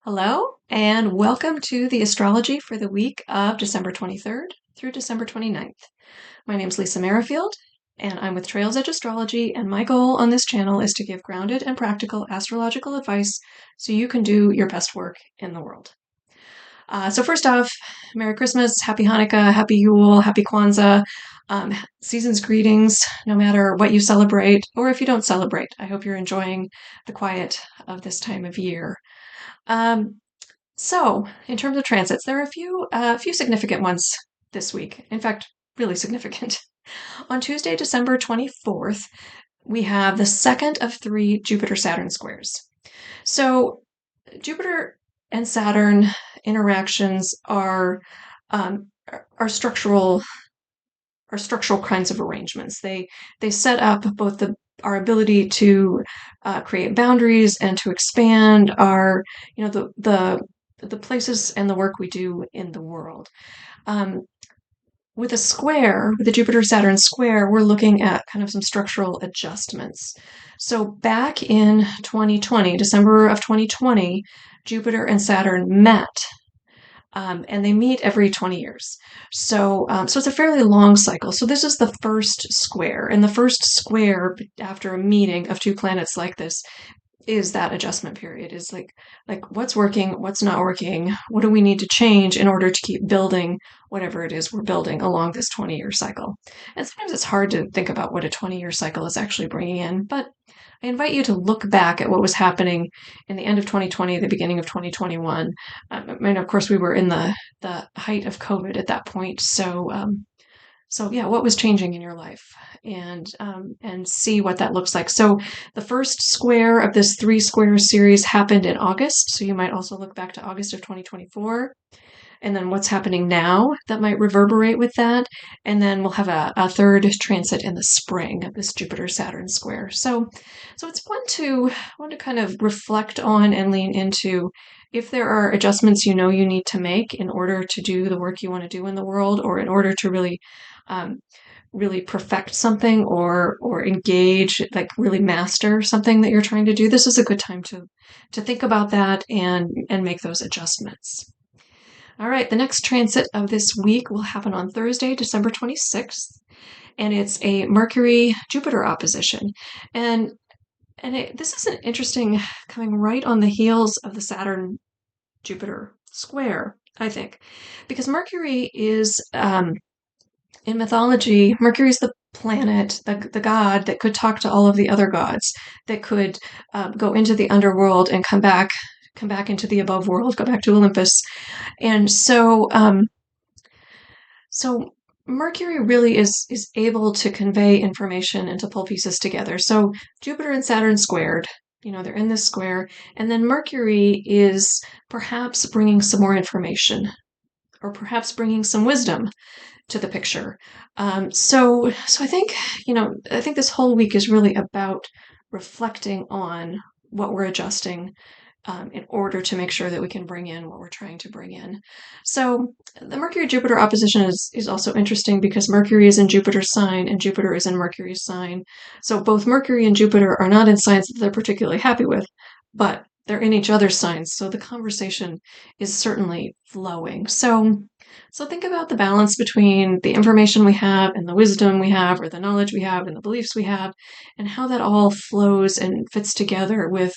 Hello, and welcome to the astrology for the week of December 23rd through December 29th. My name's Lisa Merrifield, and I'm with Trails Edge Astrology, and my goal on this channel is to give grounded and practical astrological advice so you can do your best work in the world. So first off, Merry Christmas, Happy Hanukkah, Happy Yule, Happy Kwanzaa, season's greetings, no matter what you celebrate, or if you don't celebrate. I hope you're enjoying the quiet of this time of year. Um, so, in terms of transits, there are a few significant ones this week. In fact, really significant. On Tuesday, December 24th, we have the second of three Jupiter-Saturn squares. So, Jupiter and Saturn interactions um, are structural kinds of arrangements. They set up both our ability to create boundaries and to expand our, the places and the work we do in the world. Um, with the Jupiter Saturn square, we're looking at kind of some structural adjustments. So back in 2020, December of 2020, Jupiter and Saturn met, and they meet every 20 years. So it's a fairly long cycle. So this is the first square, and the first square after a meeting of two planets like this is that adjustment period. Is like what's working, what's not working, what do we need to change in order to keep building whatever it is we're building along this 20-year cycle. And sometimes it's hard to think about what a 20-year cycle is actually bringing in, but I invite you to look back at what was happening in the end of 2020, the beginning of 2021. And of course, we were in the height of COVID at that point. So yeah, what was changing in your life, and see what that looks like. So the first square of this three square series happened in August. So you might also look back to August of 2024, and then what's happening now that might reverberate with that. And then we'll have a third transit in the spring of this Jupiter Saturn square. So it's one to kind of reflect on and lean into if there are adjustments you need to make in order to do the work you want to do in the world, or in order to um, really perfect something, or engage, like really master something that you're trying to do. This is a good time to think about that and make those adjustments. All right, the next transit of this week will happen on Thursday, December 26th, and it's a Mercury-Jupiter opposition. This is an interesting, coming right on the heels of the Saturn-Jupiter square, I think, because Mercury is, in mythology, Mercury is the planet, the god that could talk to all of the other gods, that could go into the underworld and come back into the above world, go back to Olympus. And so Mercury really is able to convey information and to pull pieces together. So Jupiter and Saturn squared, they're in this square, and then Mercury is perhaps bringing some more information, or perhaps bringing some wisdom to the picture. So I think this whole week is really about reflecting on what we're adjusting, in order to make sure that we can bring in what we're trying to bring in. So the Mercury-Jupiter opposition is also interesting because Mercury is in Jupiter's sign and Jupiter is in Mercury's sign. So both Mercury and Jupiter are not in signs that they're particularly happy with, but they're in each other's signs, so the conversation is certainly flowing. So think about the balance between the information we have and the wisdom we have, or the knowledge we have and the beliefs we have, and how that all flows and fits together with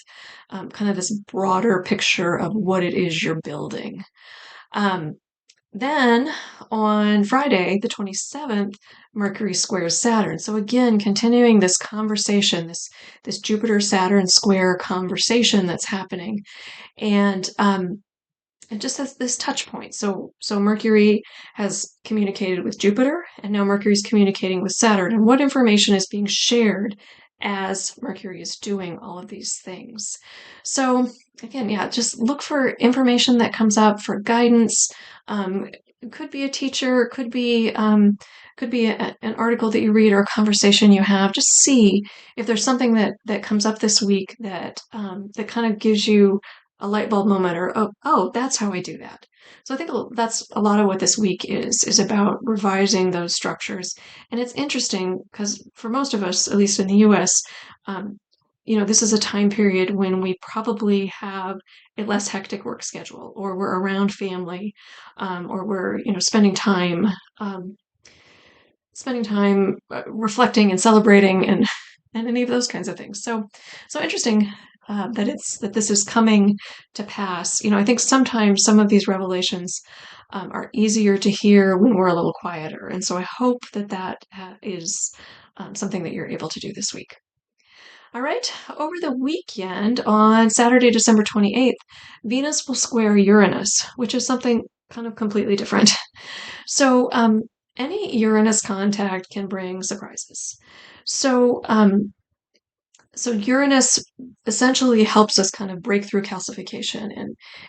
kind of this broader picture of what it is you're building. Then on Friday, the 27th, Mercury squares Saturn. So again, continuing this conversation, this Jupiter-Saturn square conversation that's happening. And it just has this touch point. So Mercury has communicated with Jupiter, and now Mercury's communicating with Saturn. And what information is being shared as Mercury is doing all of these things? So again, yeah, just look for information that comes up, for guidance. It could be a teacher, could be an article that you read, or a conversation you have. Just see if there's something that comes up this week that that kind of gives you a light bulb moment, or oh, that's how I do that. So I think that's a lot of what this week is about, revising those structures. And it's interesting because for most of us, at least in the U.S., um, this is a time period when we probably have a less hectic work schedule, or we're around family, or we're, um, spending time reflecting and celebrating and any of those kinds of things. So interesting that this is coming to pass. I think sometimes some of these revelations are easier to hear when we're a little quieter, and so I hope that is something that you're able to do this week. All right, over the weekend on Saturday, December 28th, Venus will square Uranus, which is something kind of completely different. So, any Uranus contact can bring surprises. So, so Uranus essentially helps us kind of break through calcification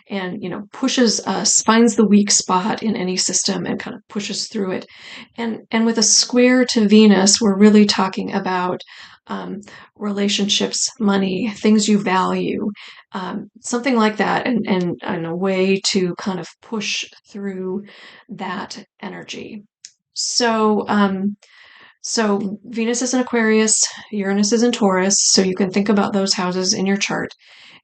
and pushes us, finds the weak spot in any system and kind of pushes through it. And with a square to Venus, we're really talking about um, relationships, money, things you value, something like that, and a way to kind of push through that energy. So, so Venus is in Aquarius, Uranus is in Taurus, so you can think about those houses in your chart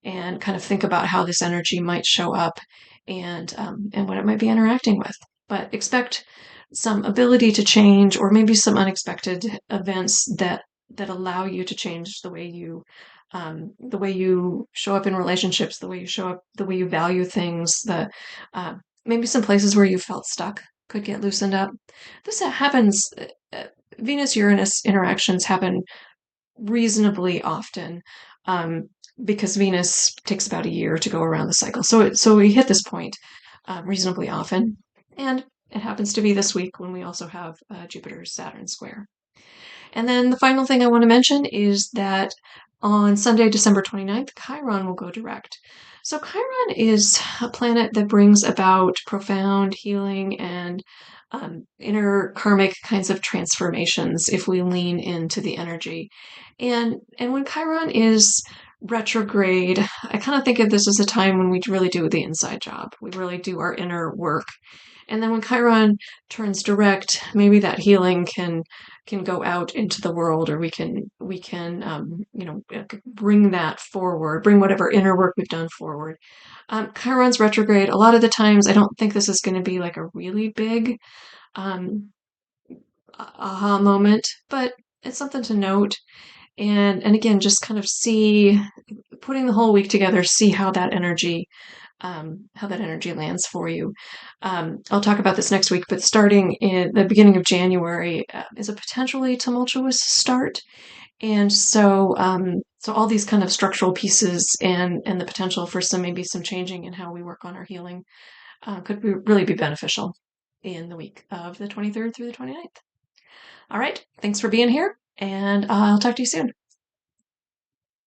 and kind of think about how this energy might show up and what it might be interacting with. But expect some ability to change, or maybe some unexpected events that allow you to change the way you show up in relationships, the way you show up, the way you value things, the maybe some places where you felt stuck could get loosened up. This happens. Venus Uranus interactions happen reasonably often, um, because Venus takes about a year to go around the cycle. So we hit this point reasonably often, and it happens to be this week when we also have Jupiter Saturn square. And then the final thing I want to mention is that on Sunday, December 29th, Chiron will go direct. So Chiron is a planet that brings about profound healing and inner karmic kinds of transformations if we lean into the energy. And when Chiron is retrograde, I kind of think of this as a time when we really do the inside job. We really do our inner work. And then when Chiron turns direct, maybe that healing can go out into the world, or we can bring that forward, bring whatever inner work we've done forward. Chiron's retrograde. A lot of the times, I don't think this is going to be like a really big um, aha moment, but it's something to note. And again, just kind of see, putting the whole week together, see how that energy lands for you. I'll talk about this next week, but starting in the beginning of January is a potentially tumultuous start. And so all these kind of structural pieces and the potential for maybe some changing in how we work on our healing really be beneficial in the week of the 23rd through the 29th. All right, thanks for being here, and I'll talk to you soon.